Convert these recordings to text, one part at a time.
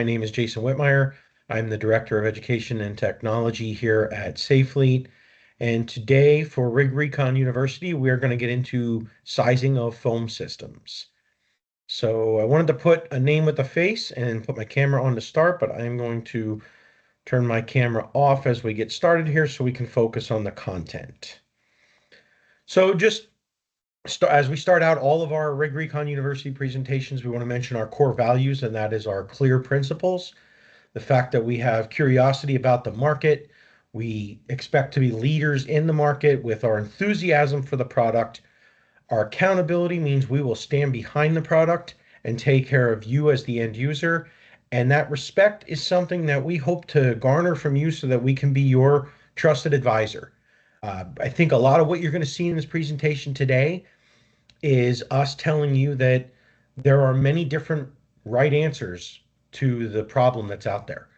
My name is Jason Whitmire. I'm the Director of Education and Technology here at Safely. And today for Rig Recon University, we are going to get into sizing of foam systems. So I wanted to put a name with a face and put my camera on to start, but I'm going to turn my camera off as we get started here so we can focus on the content. So just as we start out all of our Rig Recon University presentations, we want to mention our core values, and that is our clear principles. The fact that we have curiosity about the market. We expect to be leaders in the market with our enthusiasm for the product. Our accountability means we will stand behind the product and take care of you as the end user. And that respect is something that we hope to garner from you so that we can be your trusted advisor. I think a lot of what you're going to see in this presentation today is us telling you that there are many different right answers to the problem that's out there.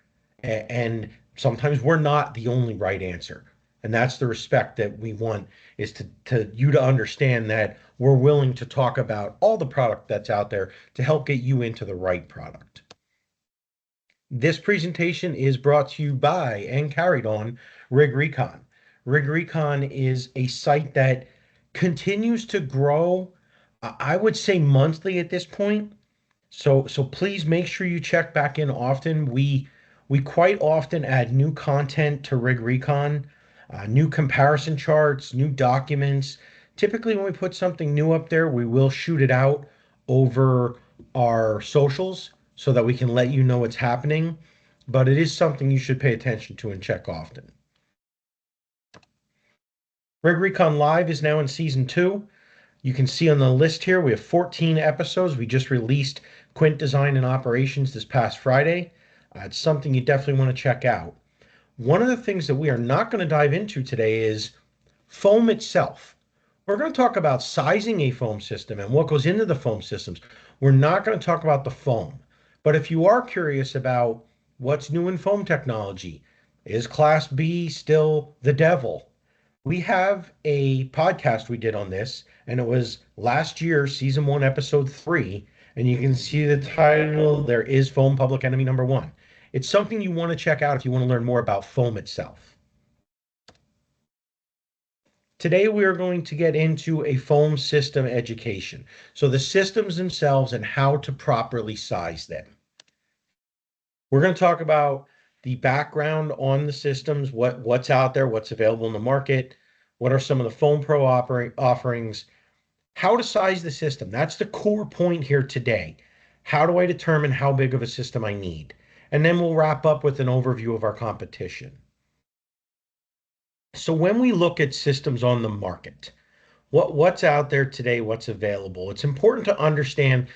And sometimes we're not the only right answer. And that's the respect that we want, is to you to understand that we're willing to talk about all the product that's out there to help get you into the right product. This presentation is brought to you by and carried on Rig Recon. Rig Recon is a site that continues to grow, I would say monthly at this point. So please make sure you check back in often. We quite often add new content to Rig Recon, new comparison charts, new documents. Typically, when we put something new up there, we will shoot it out over our socials so that we can let you know what's happening. But it is something you should pay attention to and check often. Rig Recon Live is now in season 2. You can see on the list here, we have 14 episodes. We just released Quint Design and Operations this past Friday. It's something you definitely want to check out. One of the things that we are not going to dive into today is foam itself. We're going to talk about sizing a foam system and what goes into the foam systems. We're not going to talk about the foam. But if you are curious about what's new in foam technology, is Class B still the devil? We have a podcast we did on this, and it was last year, season 1, episode 3. And you can see the title, There is Foam Public Enemy Number 1. It's something you want to check out if you want to learn more about foam itself. Today, we are going to get into a foam system education. So the systems themselves and how to properly size them. We're going to talk about the background on the systems, what's out there, what's available in the market, what are some of the Foam Pro offerings, how to size the system. That's the core point here today. How do I determine how big of a system I need? And then we'll wrap up with an overview of our competition. So when we look at systems on the market, what's out there today, what's available, it's important to understand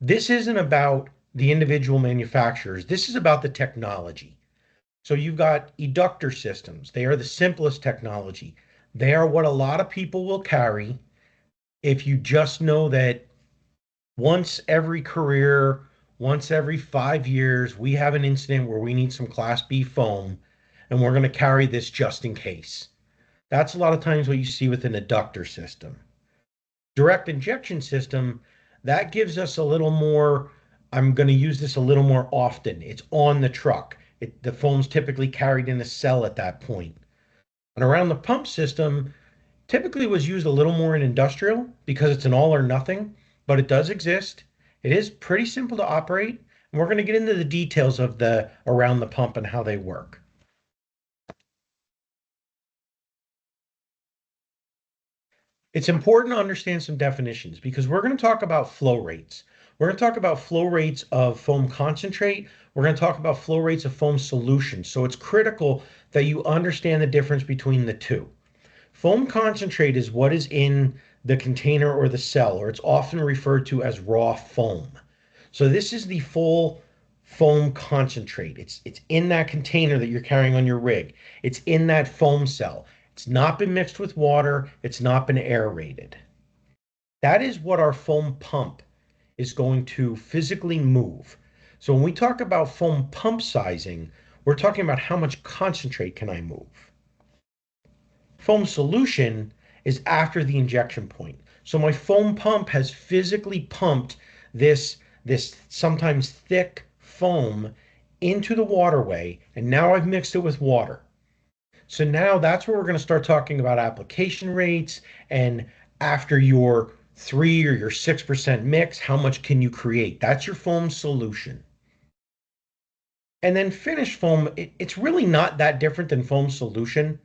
this isn't about the individual manufacturers. This is about the technology. So you've got eductor systems. They are the simplest technology. They are what a lot of people will carry if you just know that once every career, once every 5 years, we have an incident where we need some Class B foam, and we're going to carry this just in case. That's a lot of times what you see with an eductor system. Direct injection system, that gives us a little more, I'm going to use this a little more often. It's on the truck. The foam's typically carried in a cell at that point. And around the pump system, typically was used a little more in industrial because it's an all or nothing, but it does exist. It is pretty simple to operate, and we're going to get into the details of the around the pump and how they work. It's important to understand some definitions because we're going to talk about flow rates. We're going to talk about flow rates of foam concentrate. We're going to talk about flow rates of foam solution. So it's critical that you understand the difference between the two. Foam concentrate is what is in the container or the cell, or it's often referred to as raw foam. So this is the full foam concentrate. It's in that container that you're carrying on your rig. It's in that foam cell. It's not been mixed with water. It's not been aerated. That is what our foam pump is going to physically move. So when we talk about foam pump sizing, we're talking about how much concentrate can I move. Foam solution is after the injection point. So my foam pump has physically pumped this sometimes thick foam into the waterway, and now I've mixed it with water. So now that's where we're going to start talking about application rates, and after your 3 or your 6% mix, how much can you create? That's your foam solution. And then finished foam, it's really not that different than foam solution.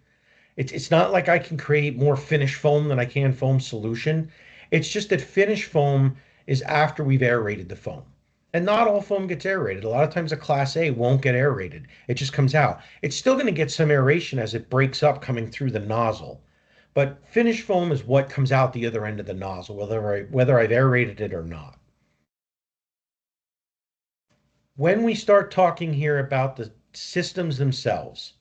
It's not like I can create more finished foam than I can foam solution. It's just that finished foam is after we've aerated the foam. And not all foam gets aerated. A lot of times a class A won't get aerated. It just comes out. It's still going to get some aeration as it breaks up coming through the nozzle. But finished foam is what comes out the other end of the nozzle, whether I've aerated it or not. When we start talking here about the systems themselves,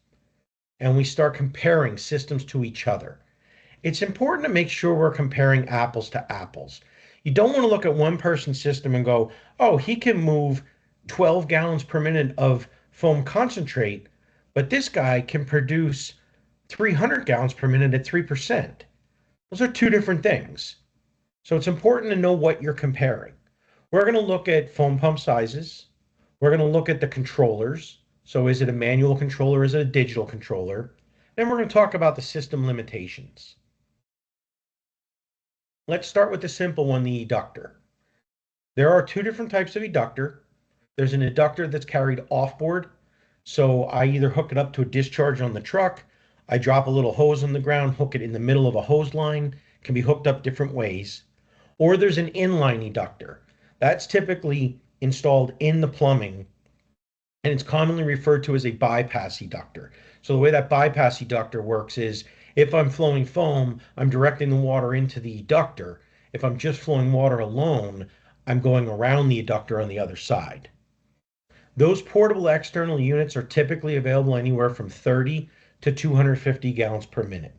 and we start comparing systems to each other, it's important to make sure we're comparing apples to apples. You don't want to look at one person's system and go, oh, he can move 12 gallons per minute of foam concentrate, but this guy can produce 300 gallons per minute at 3%. Those are two different things. So it's important to know what you're comparing. We're going to look at foam pump sizes. We're going to look at the controllers. So is it a manual controller? Is it a digital controller? Then we're going to talk about the system limitations. Let's start with the simple one, the eductor. There are two different types of eductor. There's an eductor that's carried offboard. So I either hook it up to a discharge on the truck, I drop a little hose on the ground, hook it in the middle of a hose line, can be hooked up different ways. Or there's an inline eductor. That's typically installed in the plumbing, and it's commonly referred to as a bypass eductor. So the way that bypass eductor works is if I'm flowing foam, I'm directing the water into the eductor. If I'm just flowing water alone, I'm going around the eductor on the other side. Those portable external units are typically available anywhere from 30 to 250 gallons per minute.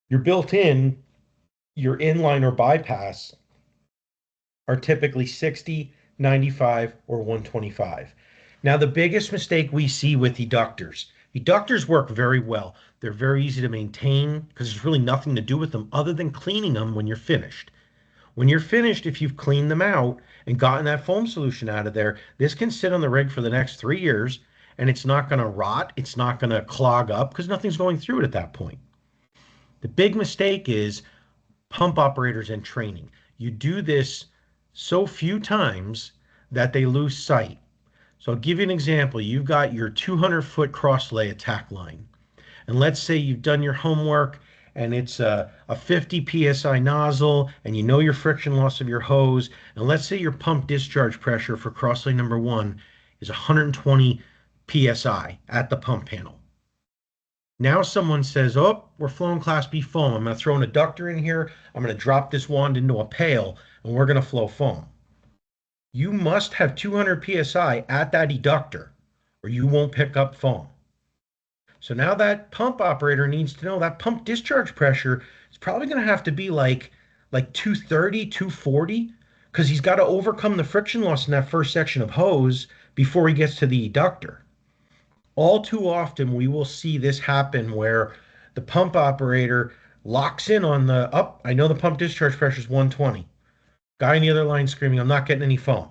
Your built-in, your inline or bypass are typically 60, 95, or 125. Now, the biggest mistake we see with eductors work very well. They're very easy to maintain because there's really nothing to do with them other than cleaning them when you're finished. When you're finished, if you've cleaned them out and gotten that foam solution out of there, this can sit on the rig for the next 3 years and it's not going to rot. It's not going to clog up because nothing's going through it at that point. The big mistake is pump operators and training. You do this so few times that they lose sight. So I'll give you an example. You've got your 200-foot cross lay attack line. And let's say you've done your homework and it's a 50 psi nozzle and you know your friction loss of your hose. And let's say your pump discharge pressure for cross lay number 1 is 120 psi at the pump panel. Now someone says, oh, we're flowing Class B foam. I'm going to throw an eductor in here. I'm going to drop this wand into a pail and we're going to flow foam. You must have 200 psi at that eductor or you won't pick up foam. So now that pump operator needs to know that pump discharge pressure is probably going to have to be like 230, 240, because he's got to overcome the friction loss in that first section of hose before he gets to the eductor. All too often, we will see this happen where the pump operator locks in on I know the pump discharge pressure is 120. Guy on the other line screaming, I'm not getting any foam.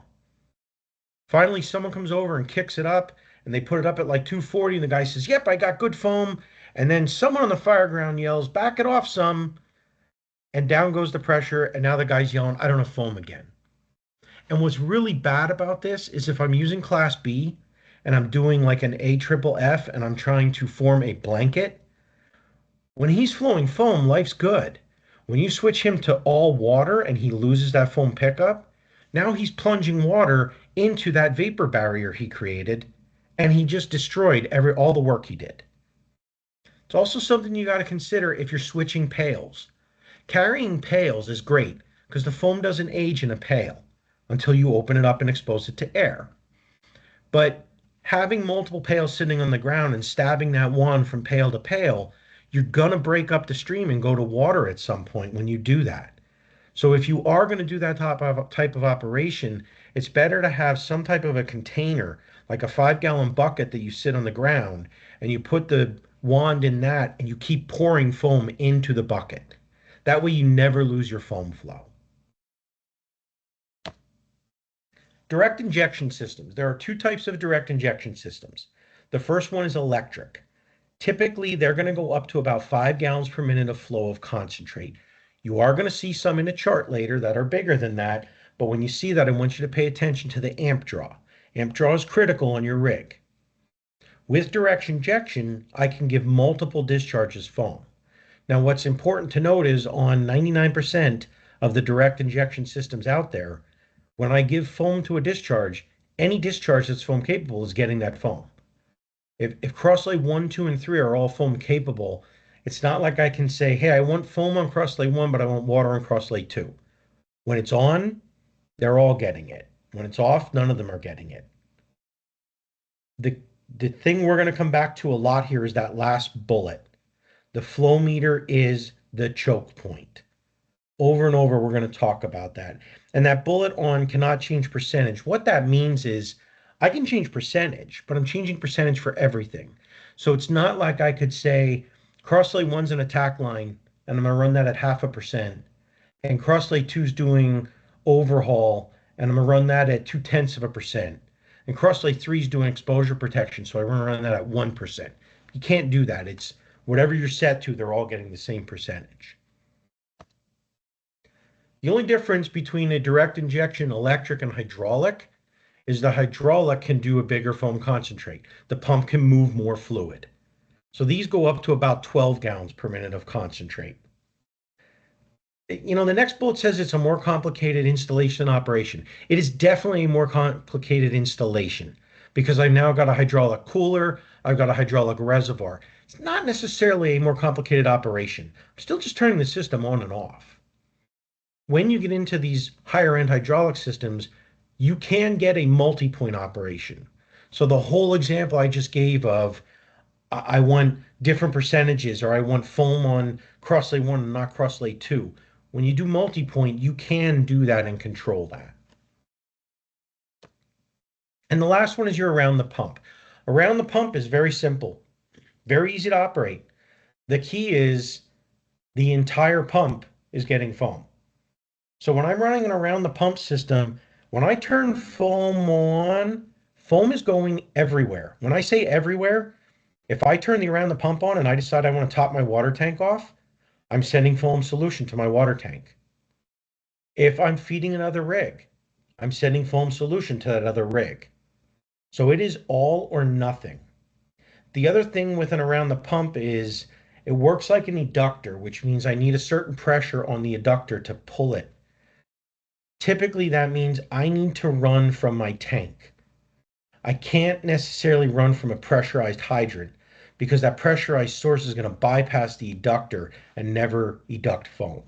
Finally, someone comes over and kicks it up, and they put it up at like 240, and the guy says, yep, I got good foam. And then someone on the fire ground yells, back it off some, and down goes the pressure, and now the guy's yelling, I don't have foam again. And what's really bad about this is if I'm using Class B, and I'm doing like an AFFF, and I'm trying to form a blanket, when he's flowing foam, life's good. When you switch him to all water and he loses that foam pickup, now he's plunging water into that vapor barrier he created, and he just destroyed all the work he did. It's also something you got to consider if you're switching pails. Carrying pails is great because the foam doesn't age in a pail until you open it up and expose it to air. But having multiple pails sitting on the ground and stabbing that wand from pail to pail, you're going to break up the stream and go to water at some point when you do that. So if you are going to do that type of operation, it's better to have some type of a container, like a 5-gallon bucket that you sit on the ground, and you put the wand in that and you keep pouring foam into the bucket. That way you never lose your foam flow. Direct injection systems. There are two types of direct injection systems. The first one is electric. Typically, they're going to go up to about 5 gallons per minute of flow of concentrate. You are going to see some in a chart later that are bigger than that, but when you see that, I want you to pay attention to the amp draw. Amp draw is critical on your rig. With direct injection, I can give multiple discharges foam. Now, what's important to note is on 99% of the direct injection systems out there, when I give foam to a discharge, any discharge that's foam capable is getting that foam. If crosslay 1, 2, and 3 are all foam capable, it's not like I can say, hey, I want foam on crosslay 1, but I want water on crosslay 2. When it's on, they're all getting it. When it's off, none of them are getting it. The thing we're going to come back to a lot here is that last bullet. The flow meter is the choke point. Over and over, we're going to talk about that. And that bullet on cannot change percentage. What that means is I can change percentage, but I'm changing percentage for everything. So it's not like I could say crosslay 1's an attack line, and I'm going to run that at 0.5%. And crosslay 2's doing overhaul, and I'm going to run that at 0.2%. And crosslay 3's doing exposure protection, so I want to run that at 1%. You can't do that. It's whatever you're set to, they're all getting the same percentage. The only difference between a direct injection electric and hydraulic is the hydraulic can do a bigger foam concentrate. The pump can move more fluid. So these go up to about 12 gallons per minute of concentrate. You know, the next bullet says it's a more complicated installation operation. It is definitely a more complicated installation because I've now got a hydraulic cooler, I've got a hydraulic reservoir. It's not necessarily a more complicated operation. I'm still just turning the system on and off. When you get into these higher end hydraulic systems, you can get a multi-point operation. So the whole example I just gave of I want different percentages or I want foam on crosslay 1 and not crosslay 2. When you do multi-point, you can do that and control that. And the last one is you're around the pump. Around the pump is very simple, very easy to operate. The key is the entire pump is getting foam. So when I'm running an around the pump system, when I turn foam on, foam is going everywhere. When I say everywhere, if I turn the around the pump on and I decide I want to top my water tank off, I'm sending foam solution to my water tank. If I'm feeding another rig, I'm sending foam solution to that other rig. So it is all or nothing. The other thing with an around the pump is it works like an eductor, which means I need a certain pressure on the eductor to pull it. Typically, that means I need to run from my tank. I can't necessarily run from a pressurized hydrant because that pressurized source is going to bypass the eductor and never educt foam.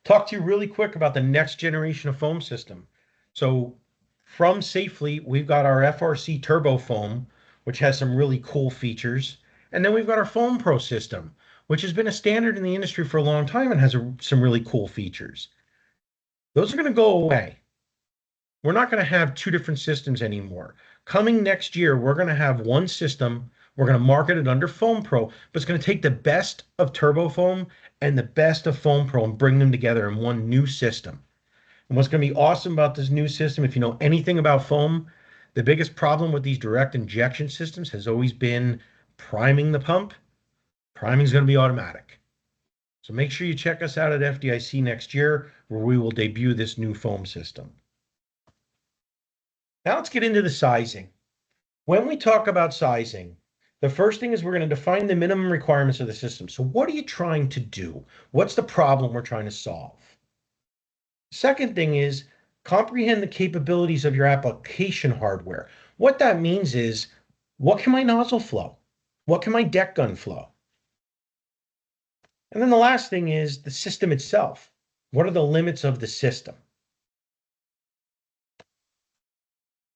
Talk to you really quick about the next generation of foam system. So from Safely, we've got our FRC Turbo Foam, which has some really cool features. And then we've got our Foam Pro system, which has been a standard in the industry for a long time and has some really cool features. Those are going to go away. We're not going to have two different systems anymore. Coming next year, we're going to have one system. We're going to market it under Foam Pro, but it's going to take the best of Turbo Foam and the best of Foam Pro and bring them together in one new system. And what's going to be awesome about this new system, if you know anything about foam, the biggest problem with these direct injection systems has always been priming the pump. Priming is going to be automatic. So make sure you check us out at FDIC next year, where we will debut this new foam system. Now let's get into the sizing. When we talk about sizing, the first thing is we're going to define the minimum requirements of the system. So what are you trying to do? What's the problem we're trying to solve? Second thing is comprehend the capabilities of your application hardware. What that means is, what can my nozzle flow? What can my deck gun flow? And then the last thing is the system itself. What are the limits of the system?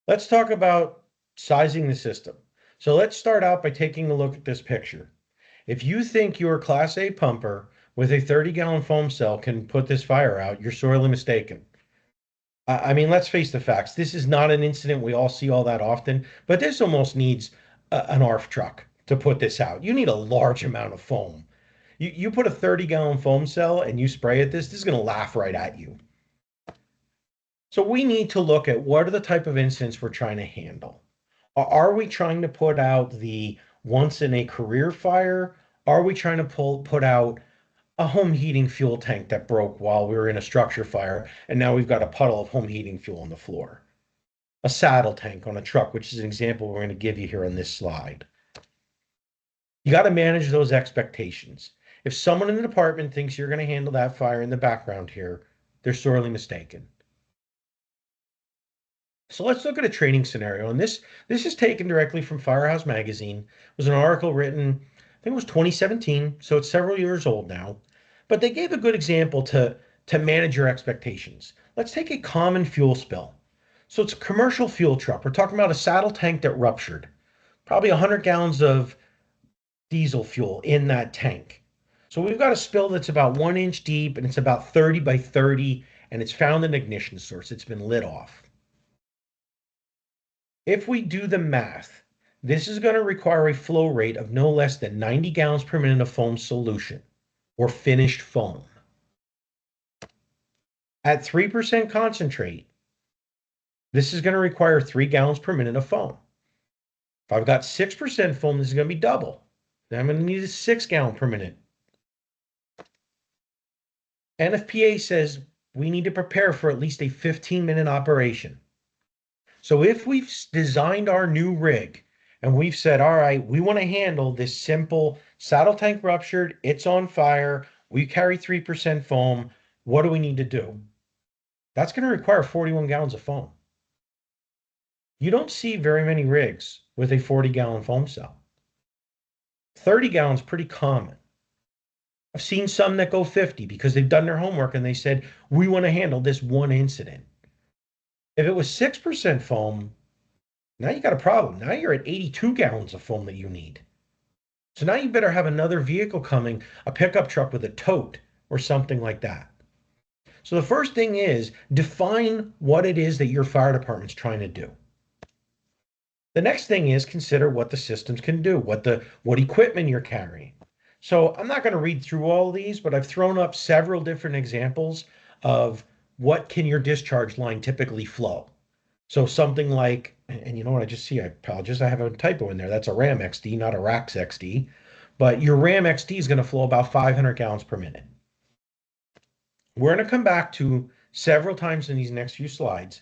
Let's talk about sizing the system. So let's start out by taking a look at this picture. If you think your Class A pumper with a 30-gallon foam cell can put this fire out, you're sorely mistaken. I mean, let's face the facts. This is not an incident we all see all that often, but this almost needs an ARF truck to put this out. You need a large amount of foam. You put a 30-gallon foam cell and you spray at this, this is going to laugh right at you. So we need to look at what are the type of incidents we're trying to handle. Are we trying to put out the once in a career fire? Are we trying to put out a home heating fuel tank that broke while we were in a structure fire, and now we've got a puddle of home heating fuel on the floor? A saddle tank on a truck, which is an example we're going to give you here on this slide. You got to manage those expectations. If someone in the department thinks you're going to handle that fire in the background here, they're sorely mistaken. So let's look at a training scenario. And this is taken directly from Firehouse Magazine. It was an article written, I think it was 2017, so it's several years old now. But they gave a good example to manage your expectations. Let's take a common fuel spill. So it's a commercial fuel truck. We're talking about a saddle tank that ruptured. Probably 100 gallons of diesel fuel in that tank. So we've got a spill that's about 1 inch deep and it's about 30 by 30, and it's found an ignition source. It's been lit off. If we do the math, this is going to require a flow rate of no less than 90 gallons per minute of foam solution or finished foam. At 3% concentrate, this is going to require 3 gallons per minute of foam. If I've got 6% foam, this is going to be double. Then I'm going to need a 6 gallon per minute. NFPA says we need to prepare for at least a 15-minute operation. So if we've designed our new rig and we've said, all right, we want to handle this simple saddle tank ruptured, it's on fire, we carry 3% foam, what do we need to do? That's going to require 41 gallons of foam. You don't see very many rigs with a 40-gallon foam cell. 30 gallons pretty common. I've seen some that go 50 because they've done their homework and they said, we want to handle this one incident. If it was 6% foam, now you got a problem. Now you're at 82 gallons of foam that you need. So now you better have another vehicle coming, a pickup truck with a tote or something like that. So the first thing is define what it is that your fire department's trying to do. The next thing is consider what the systems can do, what equipment you're carrying. So I'm not going to read through all of these, but I've thrown up several different examples of what can your discharge line typically flow. So something like, and you know what I just see, I apologize, I have a typo in there. That's a Ram XD, not a Rax XD. But your Ram XD is going to flow about 500 gallons per minute. We're going to come back to several times in these next few slides.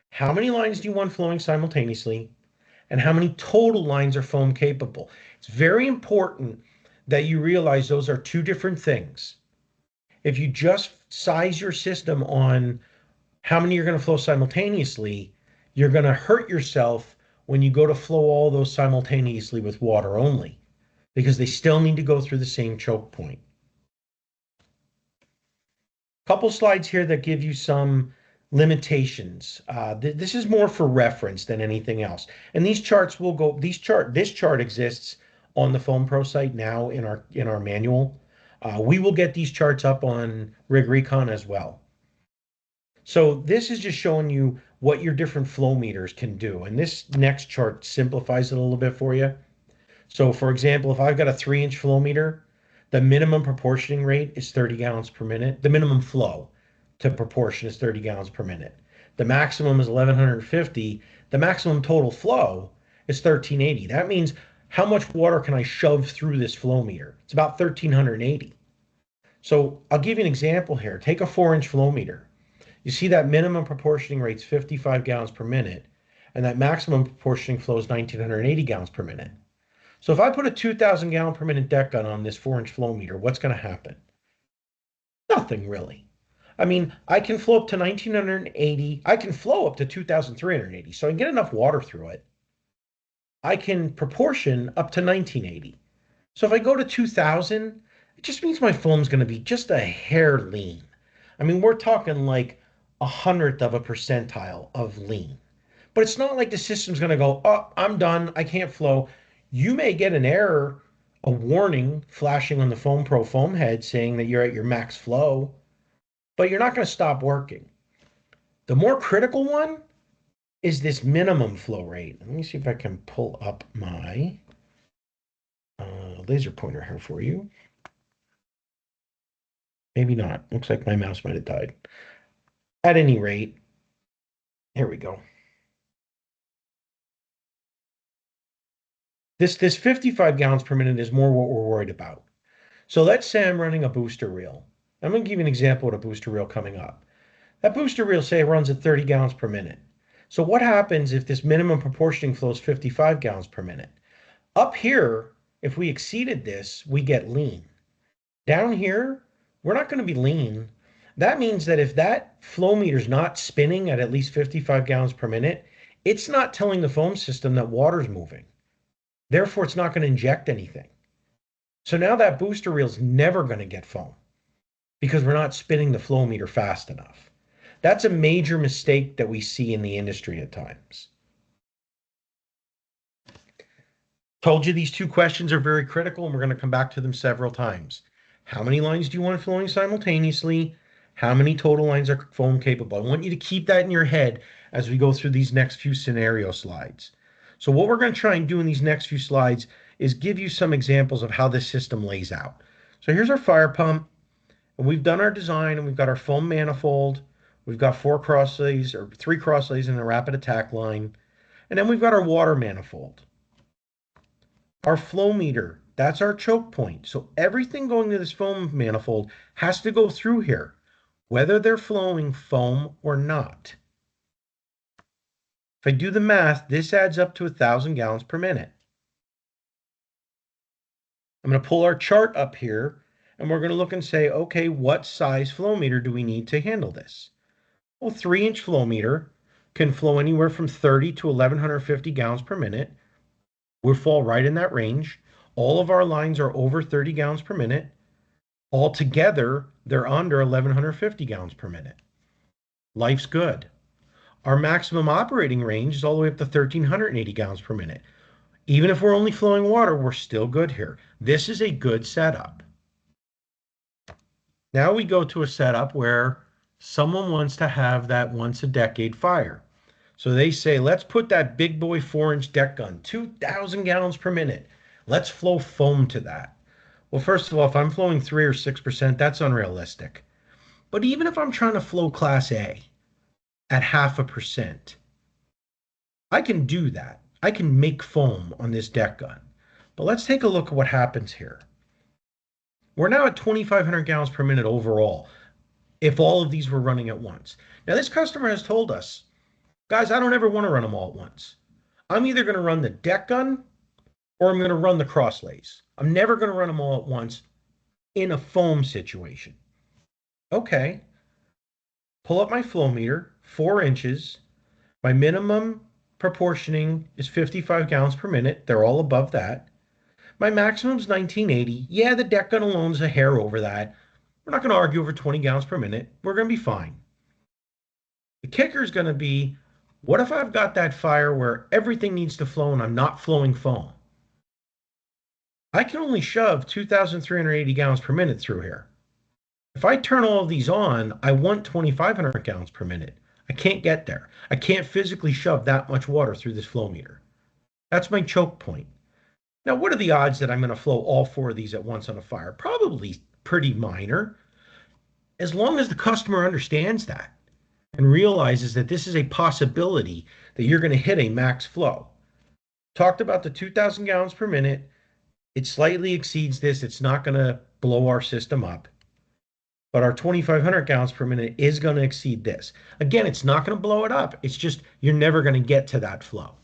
How many lines do you want flowing simultaneously? And how many total lines are foam capable? It's very important that you realize those are two different things. If you just size your system on how many you're going to flow simultaneously, you're going to hurt yourself when you go to flow all those simultaneously with water only, because they still need to go through the same choke point. Couple slides here that give you some limitations. This is more for reference than anything else. And these charts will go, this chart exists on the Foam Pro site now in our manual. We will get these charts up on Rig Recon as well. So this is just showing you what your different flow meters can do. And this next chart simplifies it a little bit for you. So for example, if I've got a 3-inch flow meter, the minimum proportioning rate is 30 gallons per minute. The minimum flow to proportion is 30 gallons per minute. The maximum is 1150. The maximum total flow is 1380. That means how much water can I shove through this flow meter? It's about 1380. So I'll give you an example here. Take a 4-inch flow meter. You see that minimum proportioning rate is 55 gallons per minute, and that maximum proportioning flow is 1980 gallons per minute. So if I put a 2,000 gallon per minute deck gun on this 4-inch flow meter, what's going to happen? Nothing really. I mean, I can flow up to 1980. I can flow up to 2,380. So I can get enough water through it. I can proportion up to 1980. So if I go to 2,000, it just means my foam's going to be just a hair lean. I mean, we're talking like 100th of a percentile of lean. But it's not like the system's going to go, oh, I'm done. I can't flow. You may get an error, a warning flashing on the Foam Pro foam head saying that you're at your max flow, but you're not going to stop working. The more critical one is this minimum flow rate. Let me see if I can pull up my laser pointer here for you. Maybe not. Looks like my mouse might have died. At any rate, Here we go. This 55 gallons per minute is more what we're worried about. So let's say I'm running a booster reel. I'm going to give you an example of a booster reel coming up. That booster reel, say, runs at 30 gallons per minute. So what happens if this minimum proportioning flows 55 gallons per minute? Up here, if we exceeded this, we get lean. Down here, we're not going to be lean. That means that if that flow meter is not spinning at least 55 gallons per minute, it's not telling the foam system that water's moving. Therefore, it's not going to inject anything. So now that booster reel is never going to get foam because we're not spinning the flow meter fast enough. That's a major mistake that we see in the industry at times. Told you these two questions are very critical, and we're going to come back to them several times. How many lines do you want flowing simultaneously? How many total lines are foam capable? I want you to keep that in your head as we go through these next few scenario slides. So what we're going to try and do in these next few slides is give you some examples of how this system lays out. So here's our fire pump, and we've done our design, and we've got our foam manifold. We've got 4 crosslays or 3 crosslays in a rapid attack line. And then we've got our water manifold. Our flow meter, that's our choke point. So everything going to this foam manifold has to go through here, whether they're flowing foam or not. If I do the math, this adds up to 1,000 gallons per minute. I'm going to pull our chart up here, and we're going to look and say, okay, what size flow meter do we need to handle this? Well, 3-inch flow meter can flow anywhere from 30 to 1,150 gallons per minute. We'll fall right in that range. All of our lines are over 30 gallons per minute. Altogether, they're under 1,150 gallons per minute. Life's good. Our maximum operating range is all the way up to 1,380 gallons per minute. Even if we're only flowing water, we're still good here. This is a good setup. Now we go to a setup where someone wants to have that once a decade fire. So they say, let's put that big boy 4-inch deck gun, 2,000 gallons per minute. Let's flow foam to that. Well, first of all, if I'm flowing 3 or 6%, that's unrealistic. But even if I'm trying to flow class A at 0.5%, I can do that. I can make foam on this deck gun. But let's take a look at what happens here. We're now at 2,500 gallons per minute overall, if all of these were running at once. Now, this customer has told us, guys, I don't ever want to run them all at once. I'm either going to run the deck gun or I'm going to run the crosslays. I'm never going to run them all at once in a foam situation. Okay. Pull up my flow meter, 4 inches. My minimum proportioning is 55 gallons per minute. They're all above that. My maximum is 1980. Yeah, the deck gun alone is a hair over that. We're not going to argue over 20 gallons per minute. We're going to be fine. The kicker is going to be, what if I've got that fire where everything needs to flow and I'm not flowing foam? I can only shove 2,380 gallons per minute through here. If I turn all of these on, I want 2,500 gallons per minute. I can't get there. I can't physically shove that much water through this flow meter. That's my choke point. Now, what are the odds that I'm going to flow all 4 of these at once on a fire? Probably pretty minor, as long as the customer understands that and realizes that this is a possibility that you're going to hit a max flow. Talked about the 2,000 gallons per minute. It slightly exceeds this. It's not going to blow our system up. But our 2,500 gallons per minute is going to exceed this. Again, it's not going to blow it up. It's just you're never going to get to that flow.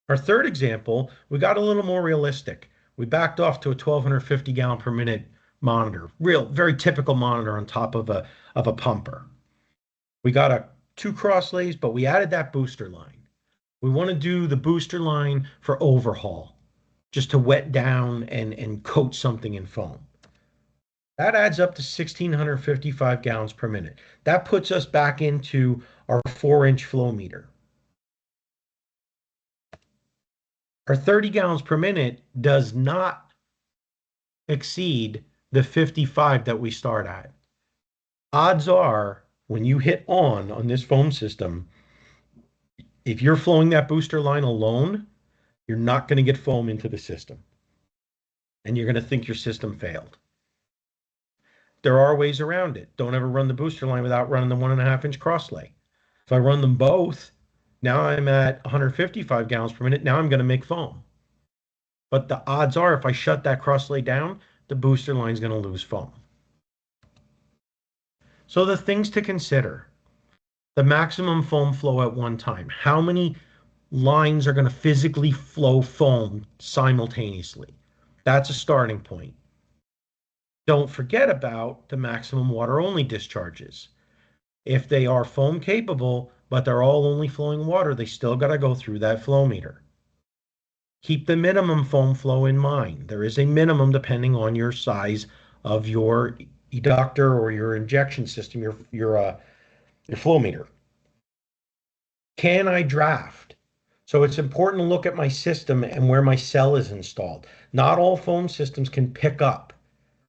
Our third example, we got a little more realistic. We backed off to a 1,250 gallon per minute monitor, very typical monitor on top of a pumper. We got 2 crosslays, but we added that booster line. We want to do the booster line for overhaul, just to wet down and coat something in foam. That adds up to 1,655 gallons per minute. That puts us back into our 4-inch flow meter. Our 30 gallons per minute does not exceed the 55 that we start at. Odds are, when you hit on this foam system, if you're flowing that booster line alone, you're not going to get foam into the system. And you're going to think your system failed. There are ways around it. Don't ever run the booster line without running the 1.5 inch cross lay. If I run them both, now I'm at 155 gallons per minute. Now I'm going to make foam. But the odds are if I shut that cross lay down, the booster line is going to lose foam. So the things to consider: the maximum foam flow at one time. How many lines are going to physically flow foam simultaneously? That's a starting point. Don't forget about the maximum water only discharges. If they are foam capable, but they're all only flowing water, they still got to go through that flow meter. Keep the minimum foam flow in mind. There is a minimum depending on your size of your eductor or your injection system, your flow meter. Can I draft? So it's important to look at my system and where my cell is installed. Not all foam systems can pick up.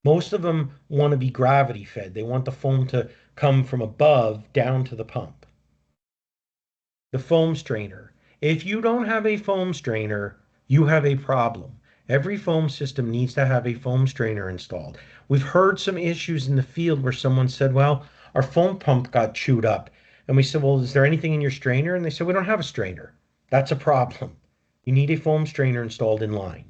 Most of them want to be gravity fed. They want the foam to come from above down to the pump. The foam strainer. If you don't have a foam strainer, you have a problem. Every foam system needs to have a foam strainer installed. We've heard some issues in the field where someone said, well, our foam pump got chewed up. And we said, well, is there anything in your strainer? And they said, we don't have a strainer. That's a problem. You need a foam strainer installed in line.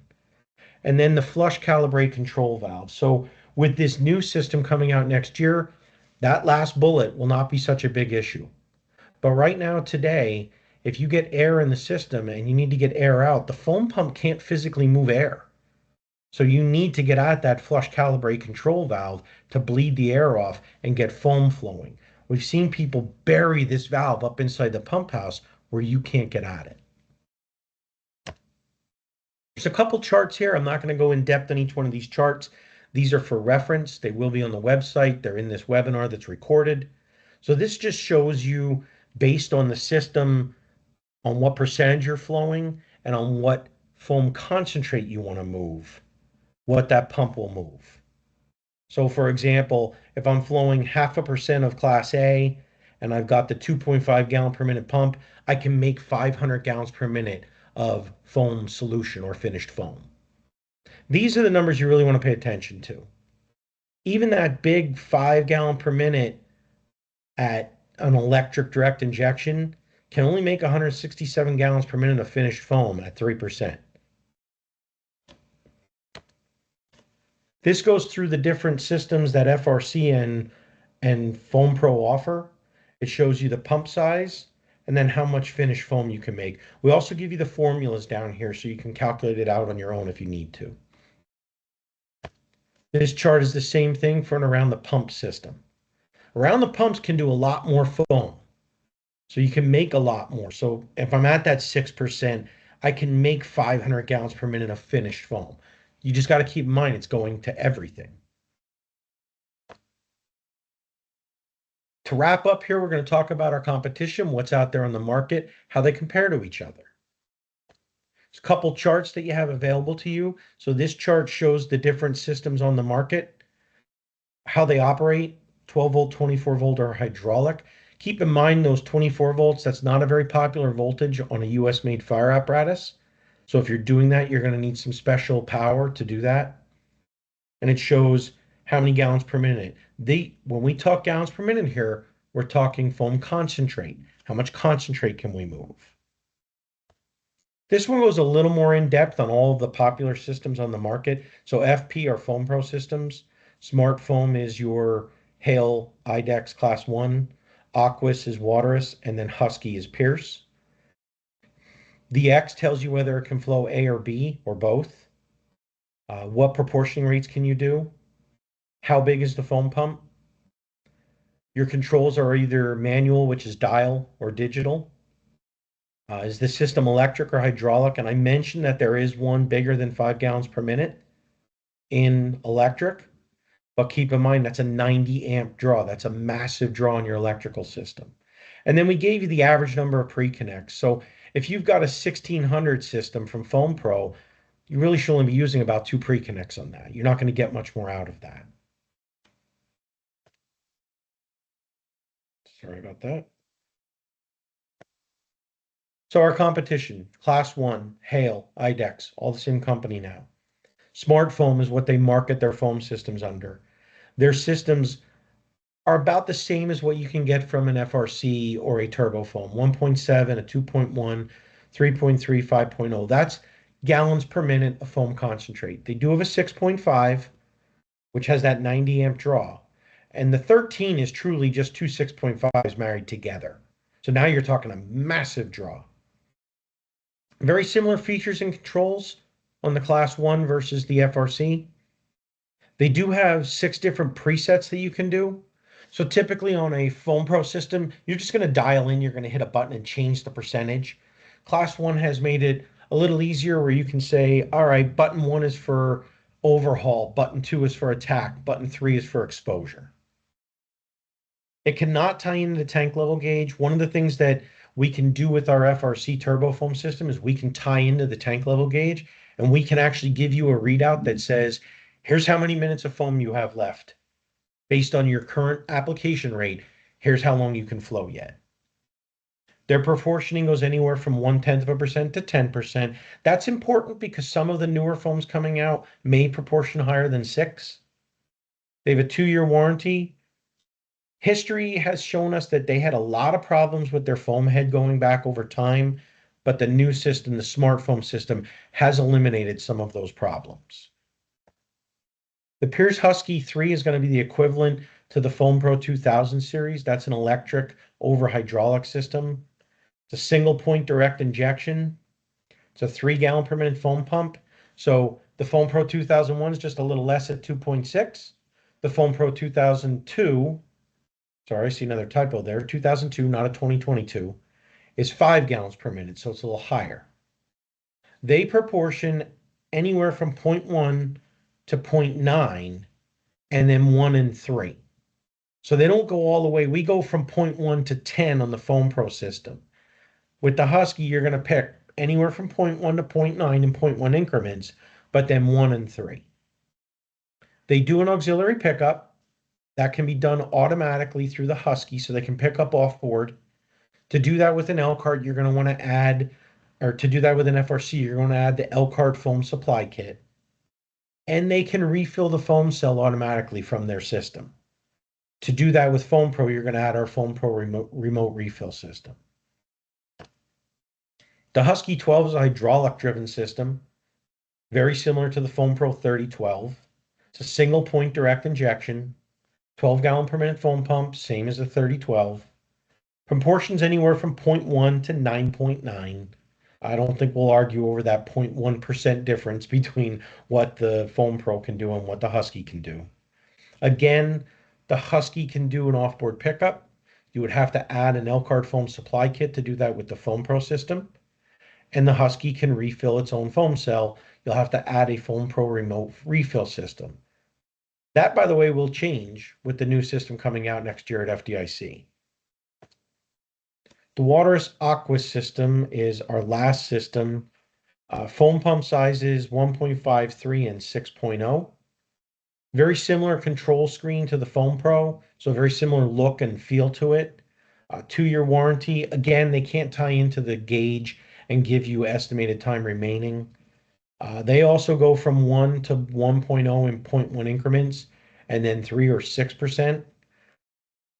And then the flush calibrate control valve. So with this new system coming out next year, that last bullet will not be such a big issue. But right now, today, if you get air in the system and you need to get air out, the foam pump can't physically move air. So you need to get at that flush calibrate control valve to bleed the air off and get foam flowing. We've seen people bury this valve up inside the pump house where you can't get at it. There's a couple charts here. I'm not going to go in depth on each one of these charts. These are for reference. They will be on the website. They're in this webinar that's recorded. So this just shows you, based on the system, on what percentage you're flowing and on what foam concentrate you want to move, what that pump will move. So for example, if I'm flowing 0.5% of class A and I've got the 2.5 gallon per minute pump, I can make 500 gallons per minute of foam solution or finished foam. These are the numbers you really want to pay attention to. Even that big 5 gallon per minute at an electric direct injection can only make 167 gallons per minute of finished foam at 3%. This goes through the different systems that FRC and Foam Pro offer. It shows you the pump size and then how much finished foam you can make. We also give you the formulas down here so you can calculate it out on your own if you need to. This chart is the same thing for and around the pump system. Around the pumps can do a lot more foam. So you can make a lot more. So if I'm at that 6%, I can make 500 gallons per minute of finished foam. You just got to keep in mind it's going to everything. To wrap up here, we're going to talk about our competition, what's out there on the market, how they compare to each other. There's a couple charts that you have available to you. So this chart shows the different systems on the market, how they operate, 12 volt, 24 volt, or hydraulic. Keep in mind those 24 volts, that's not a very popular voltage on a US made fire apparatus. So if you're doing that, you're going to need some special power to do that. And it shows how many gallons per minute. When we talk gallons per minute here, we're talking foam concentrate. How much concentrate can we move? This one goes a little more in depth on all of the popular systems on the market. So FP are Foam Pro systems. Smart Foam is your Hale IDEX Class 1. Aquas is Waterous, and then Husky is Pierce. The X tells you whether it can flow A or B or both. What proportioning rates can you do? How big is the foam pump? Your controls are either manual, which is dial, or digital. Is the system electric or hydraulic? And I mentioned that there is one bigger than 5 gallons per minute in electric, but keep in mind that's a 90 amp draw. That's a massive draw in your electrical system. And then we gave you the average number of pre-connects. So if you've got a 1600 system from Foam Pro, you really should only be using about 2 pre-connects on that. You're not going to get much more out of that. Sorry about that. So our competition, Class 1, Hale, IDEX, all the same company now. Smart Foam is what they market their foam systems under. Their systems are about the same as what you can get from an FRC or a turbofoam, 1.7, a 2.1, 3.3, 5.0. That's gallons per minute of foam concentrate. They do have a 6.5, which has that 90 amp draw. And the 13 is truly just two 6.5s married together. So now you're talking a massive draw. Very similar features and controls on the Class 1 versus the FRC. They do have 6 different presets that you can do. So typically on a Foam Pro system, you're just going to dial in, you're going to hit a button and change the percentage. Class 1 has made it a little easier where you can say, all right, button 1 is for overhaul, button 2 is for attack, button 3 is for exposure. It cannot tie into the tank level gauge. One of the things that we can do with our FRC turbo foam system is we can tie into the tank level gauge, and we can actually give you a readout that says, here's how many minutes of foam you have left. Based on your current application rate, here's how long you can flow yet. Their proportioning goes anywhere from 0.1% to 10%. That's important because some of the newer foams coming out may proportion higher than 6. They have a 2-year warranty. History has shown us that they had a lot of problems with their foam head going back over time, but the new system, the smart foam system, has eliminated some of those problems. The Pierce Husky 3 is going to be the equivalent to the Foam Pro 2000 series. That's an electric over hydraulic system. It's a single point direct injection. It's a 3 gallon per minute foam pump. So the Foam Pro 2001 is just a little less at 2.6. The Foam Pro 2002, sorry, I see another typo there, 2002, not a 2022, is 5 gallons per minute, so it's a little higher. They proportion anywhere from 0.1 to 0.9 and then 1 and 3. So they don't go all the way. We go from 0.1 to 10 on the Foam Pro system. With the Husky, you're going to pick anywhere from 0.1 to 0.9 in 0.1 increments, but then 1 and 3. They do an auxiliary pickup. That can be done automatically through the Husky, so they can pick up off board. To do that with an L card, you're going to want to add, or to do that with an FRC, you're going to add the L card foam supply kit. And they can refill the foam cell automatically from their system. To do that with Foam Pro, you're going to add our Foam Pro remote refill system. The Husky 12 is a hydraulic driven system, very similar to the Foam Pro 3012. It's a single point direct injection, 12 gallon per minute foam pump, same as the 3012. Proportions anywhere from 0.1 to 9.9. I don't think we'll argue over that 0.1% difference between what the Foam Pro can do and what the Husky can do. Again, the Husky can do an offboard pickup. You would have to add an L-card foam supply kit to do that with the Foam Pro system. And the Husky can refill its own foam cell. You'll have to add a Foam Pro remote refill system. That, by the way, will change with the new system coming out next year at FDIC. The Waterous Aqua system is our last system. Foam pump sizes 1.53 and 6.0. Very similar control screen to the Foam Pro, so very similar look and feel to it. 2-year warranty. Again, they can't tie into the gauge and give you estimated time remaining. They also go from 1 to 1.0 in 0.1 increments, and then 3 or 6%. If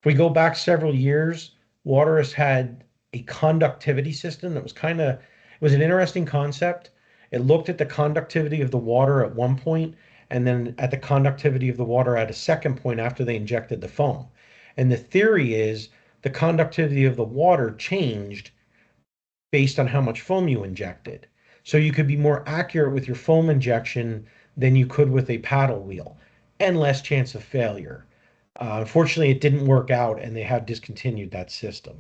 we go back several years, Waterous had a conductivity system that was it was an interesting concept. It looked at the conductivity of the water at one point, and then at the conductivity of the water at a second point after they injected the foam. And the theory is the conductivity of the water changed based on how much foam you injected. So you could be more accurate with your foam injection than you could with a paddle wheel, and less chance of failure. Unfortunately, it didn't work out, and they have discontinued that system.